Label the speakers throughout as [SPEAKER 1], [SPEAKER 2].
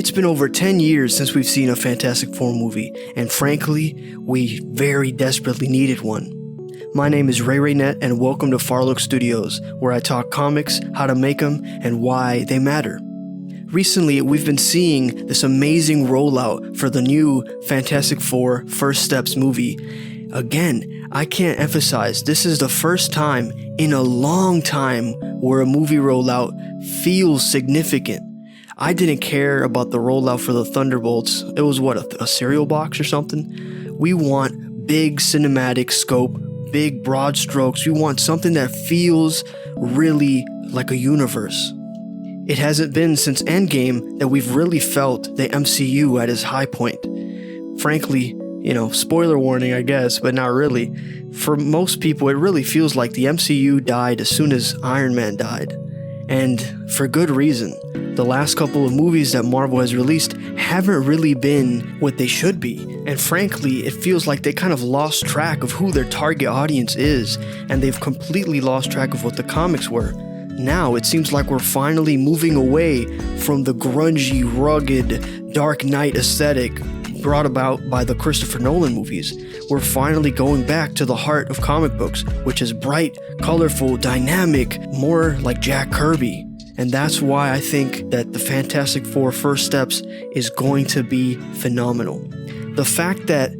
[SPEAKER 1] It's been over 10 years since we've seen a Fantastic Four movie, and frankly, we very desperately needed one. My name is Ray Raynette, and welcome to Farlook Studios, where I talk comics, how to make them, and why they matter. Recently, we've been seeing this amazing rollout for the new Fantastic Four First Steps movie. Again, I can't emphasize, this is the first time in a long time where a movie rollout feels significant. I didn't care about the rollout for the Thunderbolts. It was a cereal box or something? We want big cinematic scope, big broad strokes. We want something that feels really like a universe. It hasn't been since Endgame that we've really felt the MCU at its high point. Frankly, spoiler warning, I guess, but not really. For most people, it really feels like the MCU died as soon as Iron Man died. And for good reason. The last couple of movies that Marvel has released haven't really been what they should be. And frankly, it feels like they kind of lost track of who their target audience is, and they've completely lost track of what the comics were. Now, it seems like we're finally moving away from the grungy, rugged, Dark Knight aesthetic brought about by the Christopher Nolan movies. We're finally going back to the heart of comic books, which is bright, colorful, dynamic, more like Jack Kirby. And that's why I think that the Fantastic Four First Steps is going to be phenomenal. The fact that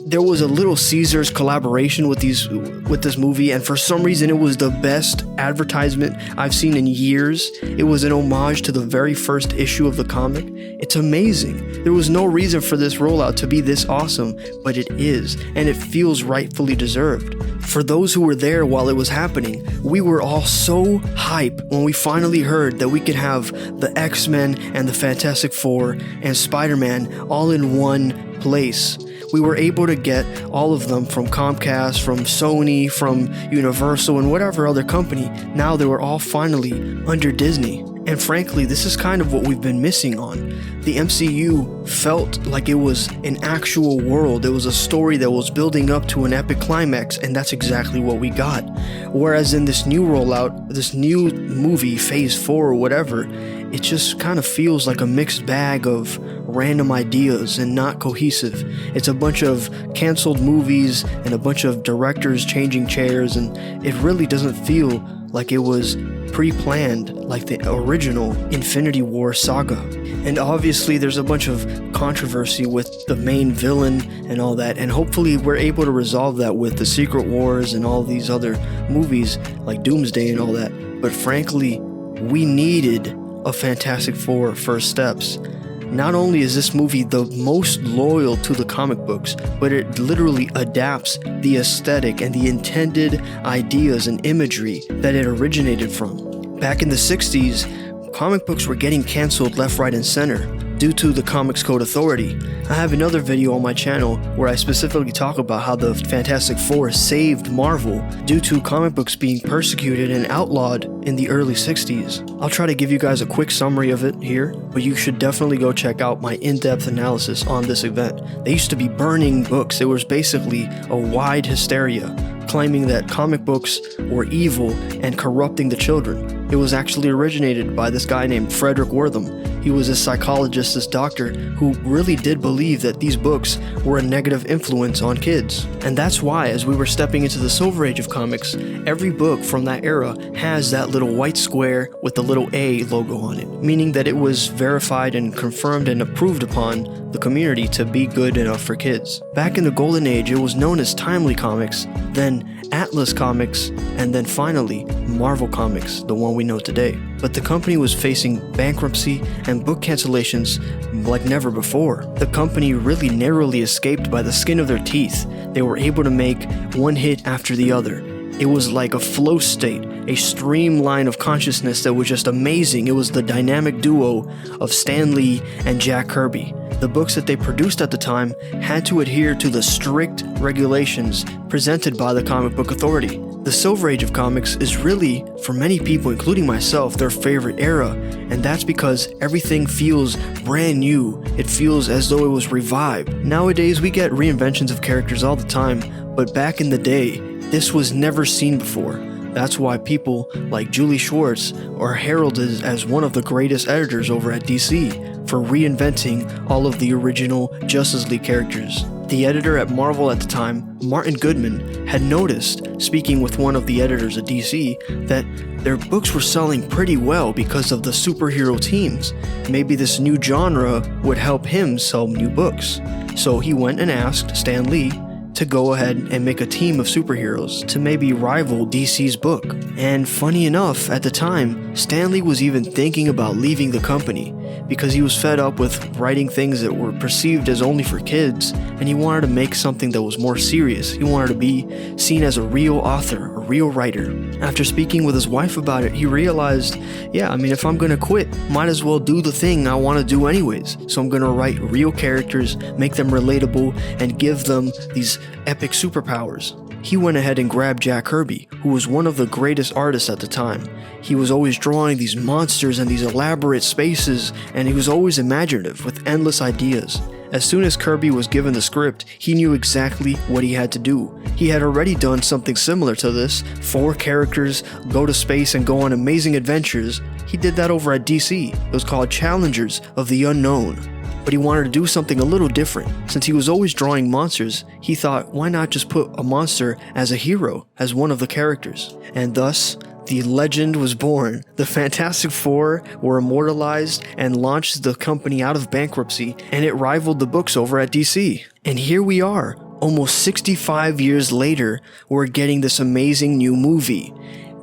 [SPEAKER 1] there was a Little Caesars collaboration with this movie, and for some reason it was the best advertisement I've seen in years. It was an homage to the very first issue of the comic. It's amazing. There was no reason for this rollout to be this awesome, but it is, and it feels rightfully deserved. For those who were there while it was happening, we were all so hype when we finally heard that we could have the X-Men and the Fantastic Four and Spider-Man all in one place. We were able to get all of them from Comcast, from Sony, from Universal, and whatever other company. Now they were all finally under Disney. And frankly, this is kind of what we've been missing on. The MCU felt like it was an actual world. It was a story that was building up to an epic climax, and that's exactly what we got. Whereas in this new rollout, this new movie, Phase 4 or whatever, it just kind of feels like a mixed bag of random ideas and not cohesive. It's a bunch of canceled movies and a bunch of directors changing chairs, and it really doesn't feel like it was pre-planned like the original Infinity War saga. And obviously there's a bunch of controversy with the main villain and all that, and hopefully we're able to resolve that with the Secret Wars and all these other movies like Doomsday and all that. But frankly, we needed a Fantastic Four First Steps. Not only is this movie the most loyal to the comic books, but it literally adapts the aesthetic and the intended ideas and imagery that it originated from. Back in the 60s, comic books were getting canceled left, right, and center due to the Comics Code Authority. I have another video on my channel where I specifically talk about how the Fantastic Four saved Marvel due to comic books being persecuted and outlawed in the early 60s. I'll try to give you guys a quick summary of it here, but you should definitely go check out my in-depth analysis on this event. They used to be burning books. It was basically a wide hysteria, claiming that comic books were evil and corrupting the children. It was actually originated by this guy named Frederick Wertham. He was a psychologist, this doctor, who really did believe that these books were a negative influence on kids. And that's why, as we were stepping into the Silver Age of comics, every book from that era has that little white square with the little A logo on it, meaning that it was verified and confirmed and approved upon the community to be good enough for kids. Back in the Golden Age, it was known as Timely Comics, then Atlas Comics, and then finally Marvel Comics, the one we know today. But the company was facing bankruptcy and book cancellations like never before. The company really narrowly escaped by the skin of their teeth. They were able to make one hit after the other. It was like a flow state, a streamline of consciousness that was just amazing. It was the dynamic duo of Stan Lee and Jack Kirby. The books that they produced at the time had to adhere to the strict regulations presented by the Comic Book Authority. The Silver Age of comics is really, for many people, including myself, their favorite era, and that's because everything feels brand new. It feels as though it was revived. Nowadays, we get reinventions of characters all the time, but back in the day, this was never seen before. That's why people like Julie Schwartz are heralded as one of the greatest editors over at DC for reinventing all of the original Justice League characters. The editor at Marvel at the time, Martin Goodman, had noticed, speaking with one of the editors at DC, that their books were selling pretty well because of the superhero teams. Maybe this new genre would help him sell new books. So he went and asked Stan Lee to go ahead and make a team of superheroes to maybe rival DC's book. And funny enough, at the time, Stan Lee was even thinking about leaving the company because he was fed up with writing things that were perceived as only for kids, and he wanted to make something that was more serious. He wanted to be seen as a real author, a real writer. After speaking with his wife about it, he realized, if I'm gonna quit, might as well do the thing I want to do anyways. So I'm gonna write real characters, make them relatable, and give them these epic superpowers. He went ahead and grabbed Jack Kirby, who was one of the greatest artists at the time. He was always drawing these monsters and these elaborate spaces, and he was always imaginative with endless ideas. As soon as Kirby was given the script, he knew exactly what he had to do. He had already done something similar to this. 4 characters go to space and go on amazing adventures. He did that over at DC. It was called Challengers of the Unknown. But he wanted to do something a little different. Since he was always drawing monsters, he thought, why not just put a monster as a hero, as one of the characters? And thus, the legend was born. The Fantastic Four were immortalized and launched the company out of bankruptcy, and it rivaled the books over at DC. And here we are, almost 65 years later, we're getting this amazing new movie.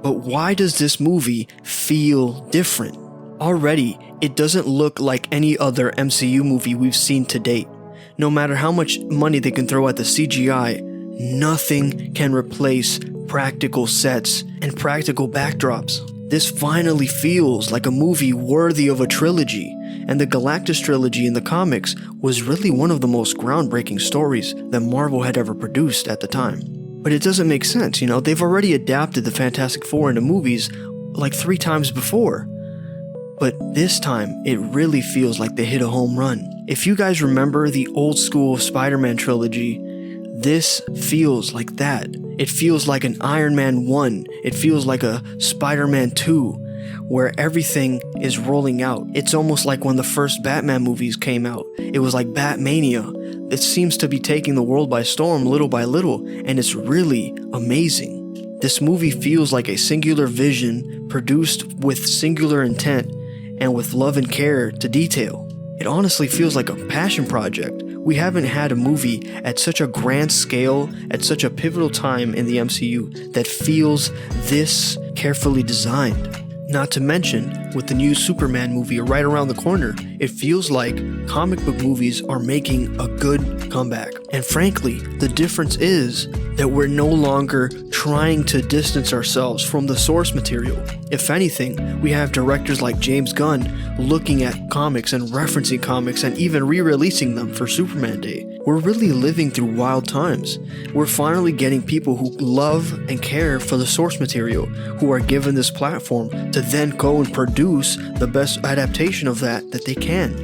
[SPEAKER 1] But why does this movie feel different? Already, it doesn't look like any other MCU movie we've seen to date. No matter how much money they can throw at the CGI, nothing can replace practical sets and practical backdrops. This finally feels like a movie worthy of a trilogy, and the Galactus trilogy in the comics was really one of the most groundbreaking stories that Marvel had ever produced at the time. But it doesn't make sense, they've already adapted the Fantastic Four into movies like 3 times before. But this time, it really feels like they hit a home run. If you guys remember the old school Spider-Man trilogy, this feels like that. It feels like an Iron Man 1. It feels like a Spider-Man 2, where everything is rolling out. It's almost like when the first Batman movies came out. It was like Batmania. It seems to be taking the world by storm little by little, and it's really amazing. This movie feels like a singular vision produced with singular intent and with love and care to detail. It honestly feels like a passion project. We haven't had a movie at such a grand scale, at such a pivotal time in the MCU, that feels this carefully designed. Not to mention, with the new Superman movie right around the corner, it feels like comic book movies are making a good comeback. And frankly, the difference is that we're no longer trying to distance ourselves from the source material. If anything, we have directors like James Gunn looking at comics and referencing comics and even re-releasing them for Superman Day. We're really living through wild times. We're finally getting people who love and care for the source material, who are given this platform to then go and produce the best adaptation of that they can.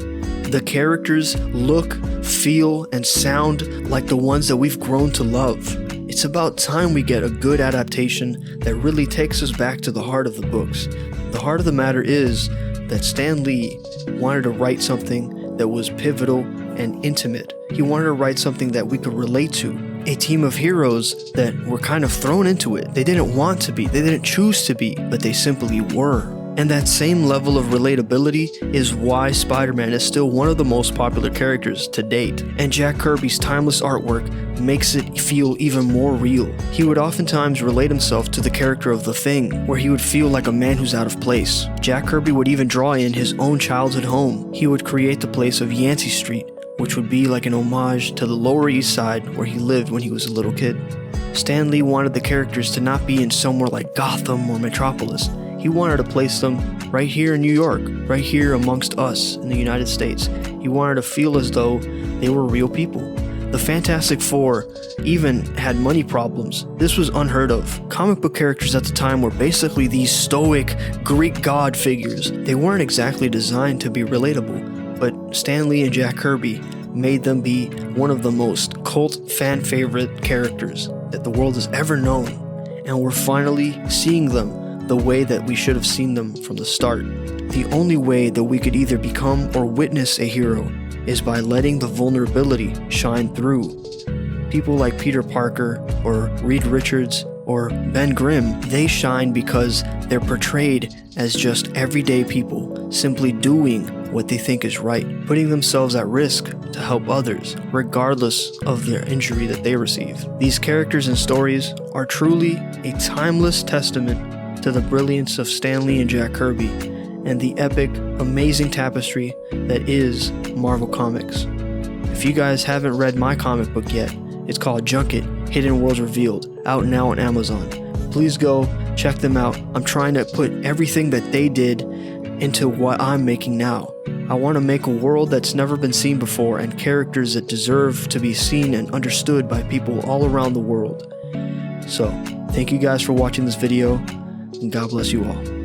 [SPEAKER 1] The characters look, feel, and sound like the ones that we've grown to love. It's about time we get a good adaptation that really takes us back to the heart of the books. The heart of the matter is that Stan Lee wanted to write something that was pivotal and intimate. He wanted to write something that we could relate to. A team of heroes that were kind of thrown into it. They didn't want to be, they didn't choose to be, but they simply were. And that same level of relatability is why Spider-Man is still one of the most popular characters to date. And Jack Kirby's timeless artwork makes it feel even more real. He would oftentimes relate himself to the character of The Thing, where he would feel like a man who's out of place. Jack Kirby would even draw in his own childhood home. He would create the place of Yancey Street, which would be like an homage to the Lower East Side where he lived when he was a little kid. Stan Lee wanted the characters to not be in somewhere like Gotham or Metropolis. He wanted to place them right here in New York, right here amongst us in the United States. He wanted to feel as though they were real people. The Fantastic Four even had money problems. This was unheard of. Comic book characters at the time were basically these stoic Greek god figures. They weren't exactly designed to be relatable, but Stan Lee and Jack Kirby made them be one of the most cult fan favorite characters that the world has ever known. and we're finally seeing them the way that we should have seen them from the start. The only way that we could either become or witness a hero is by letting the vulnerability shine through. People like Peter Parker or Reed Richards or Ben Grimm, they shine because they're portrayed as just everyday people, simply doing what they think is right, putting themselves at risk to help others, regardless of their injury that they receive. These characters and stories are truly a timeless testament to the brilliance of Stan Lee and Jack Kirby and the epic, amazing tapestry that is Marvel Comics. If you guys haven't read my comic book yet, it's called Junket: Hidden Worlds Revealed, out now on Amazon. Please go check them out. I'm trying to put everything that they did into what I'm making now. I want to make a world that's never been seen before and characters that deserve to be seen and understood by people all around the world. So, thank you guys for watching this video, and God bless you all.